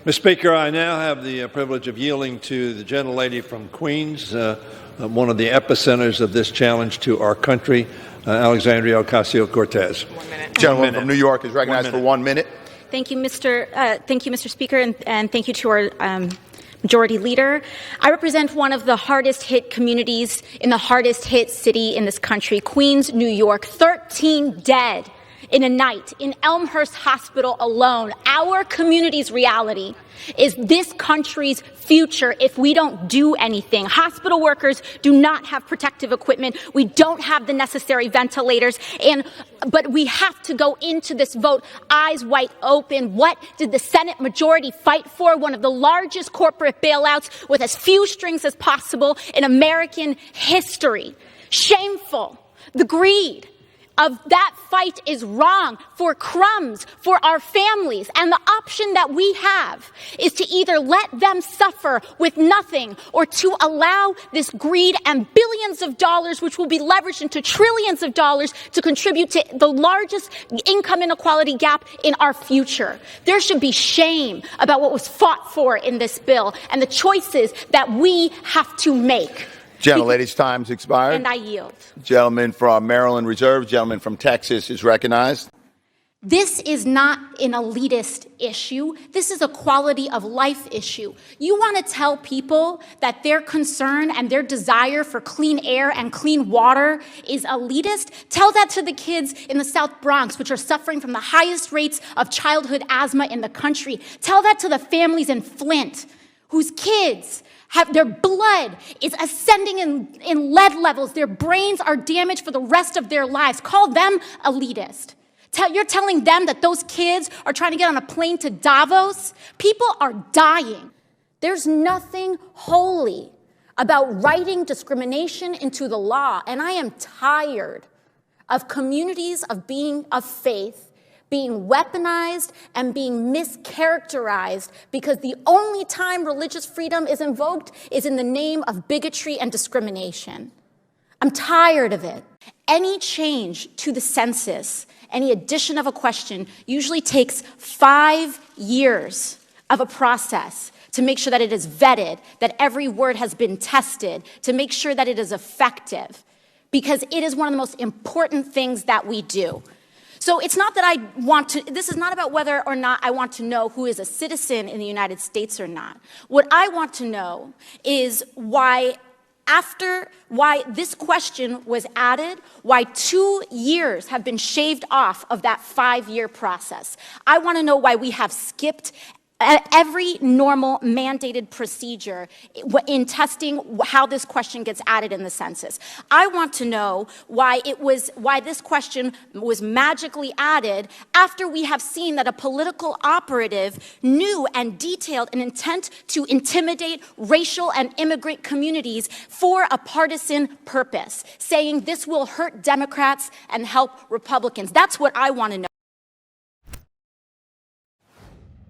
Mr. Speaker, I now have the privilege of yielding to the gentlelady from Queens, one of the epicenters of this challenge to our country, Alexandria Ocasio-Cortez. 1 minute. Gentleman from New York is recognized for 1 minute. Thank you, Mr. Speaker, and thank you to our Majority Leader. I represent one of the hardest hit communities in the hardest hit city in this country, Queens, New York. 13 dead in a night in Elmhurst Hospital alone. Our community's reality is this country's future if we don't do anything. Hospital workers do not have protective equipment. We don't have the necessary ventilators. But we have to go into this vote eyes wide open. What did the Senate majority fight for? One of the largest corporate bailouts with as few strings as possible in American history. Shameful. The greed of that fight is wrong for crumbs for our families. And the option that we have is to either let them suffer with nothing or to allow this greed and billions of dollars, which will be leveraged into trillions of dollars, to contribute to the largest income inequality gap in our future. There should be shame about what was fought for in this bill and the choices that we have to make. Gentlelady's time's expired. And I yield. Gentleman from Maryland reserved. Gentleman from Texas is recognized. This is not an elitist issue. This is a quality of life issue. You want to tell people that their concern and their desire for clean air and clean water is elitist? Tell that to the kids in the South Bronx, which are suffering from the highest rates of childhood asthma in the country. Tell that to the families in Flint, whose kids have their blood is ascending in lead levels. Their brains are damaged for the rest of their lives. Call them elitist. You're telling them that those kids are trying to get on a plane to Davos? People are dying. There's nothing holy about writing discrimination into the law. And I am tired of communities of faith being weaponized and being mischaracterized because the only time religious freedom is invoked is in the name of bigotry and discrimination. I'm tired of it. Any change to the census, any addition of a question, usually takes 5 years of a process to make sure that it is vetted, that every word has been tested, to make sure that it is effective, because it is one of the most important things that we do. So it's not that this is not about whether or not I want to know who is a citizen in the United States or not. What I want to know is why this question was added, why 2 years have been shaved off of that 5-year process. I want to know why we have skipped every normal mandated procedure in testing how this question gets added in the census. I want to know why this question was magically added after we have seen that a political operative knew and detailed an intent to intimidate racial and immigrant communities for a partisan purpose, saying this will hurt Democrats and help Republicans. That's what I want to know.